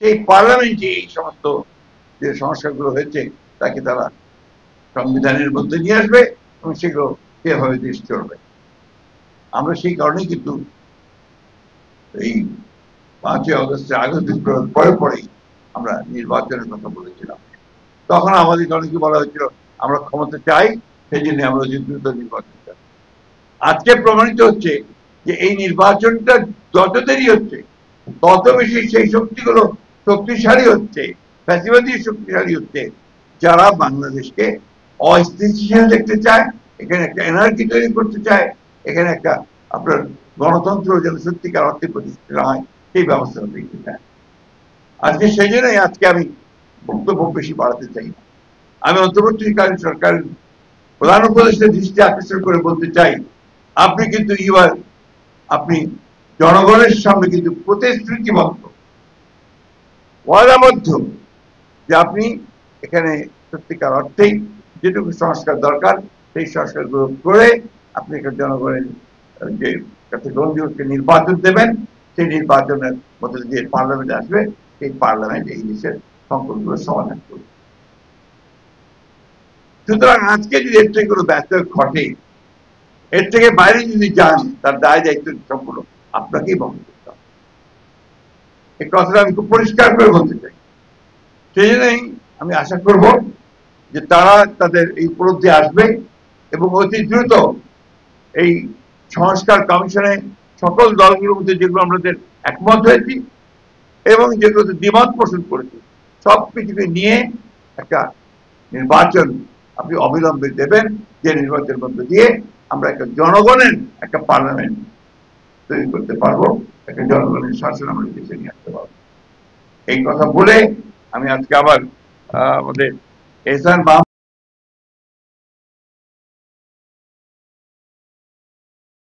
সেই পার্লামেন্টে এই সমস্ত যে সংস্কারগুলো হয়েছে তাকে তারা সংবিধানের মধ্যে নিয়ে আসবে এবং সেগুলো সেভাবে দেশ চলবে। আমরা সেই কারণেই কিন্তু এই 5ই আগস্টের আগস্ট বিপ্লবের পরে পরেই আমরা নির্বাচনের কথা বলেছিলাম। তখন আমাদের অনেকে বলা হয়েছিল আমরা ক্ষমতা চাই, সেই জন্য আমরা দ্রুত নির্বাচন চাই। আজকে প্রমাণিত হচ্ছে যে এই নির্বাচনটা যত দেরি হচ্ছে তত বেশি সেই শক্তিগুলো শক্তিশালী হচ্ছে, ফ্যাসিবাদী শক্তিশালী হচ্ছে, যারা বাংলাদেশকে অস্থিতিশীল দেখতে চায়, এখানে একটা এনার্জি তৈরি করতে চায়, এখানে একটা আপনার গণতন্ত্র যেন সত্যিকার অর্থে প্রতিষ্ঠিত হয় সেই ব্যবস্থা দেখতে চায়। আজকে সেই জন্যই আজকে আমি বক্তব্য বেশি বাড়াতে চাই না। আমি অন্তর্বর্তীকালীন সরকারের প্রধান উপদেষ্টার দৃষ্টি আকর্ষণ করে বলতে চাই, আপনি কিন্তু এবার আপনি জনগণের সামনে কিন্তু প্রতিশ্রুতিবদ্ধ, ওয়াদাবদ্ধ যে আপনি এখানে সত্যিকার অর্থেই যেটুকু সংস্কার দরকার সেই সংস্কারগুলো করে আপনি একটা জনগণের যে কাছে গ্রহণযোগ্য নির্বাচন দেবেন, সেই নির্বাচনের মধ্যে যে পার্লামেন্ট আসবে সেই পার্লামেন্ট এই দেশের সংকটগুলো সমাধান করবে। সুতরাং আজকে যদি এর থেকে কোনো ব্যত্যয় ঘটে, এর থেকে বাইরে যদি যান, তার দায় দায়িত্ব সম্পূর্ণ আপনাকেই বহন করতে হবে। এই কথাটা আমি খুব পরিষ্কার করে বলতে চাই। সেই জন্যই আমি আশা করব যে তারা তাদের এই উপলব্ধি আসবে এবং অতি দ্রুত এই সংস্কার কমিশনে সকল দলগুলোর মধ্যে যেগুলো আমাদের একমত হয়েছি এবং যেগুলোতে দ্বিমত পোষণ করেছি সব কিছুকে নিয়ে একটা নির্বাচন আপনি অবিলম্বে দেবেন, যে নির্বাচনের মধ্যে দিয়ে আমরা একটা জনগণের একটা পার্লামেন্ট তৈরি করতে পারবো, একটা জনগণের শাসন আমরা দেশে নিয়ে আসতে পারবো। এই কথা বলে আমি আজকে আবার আমাদের এহসান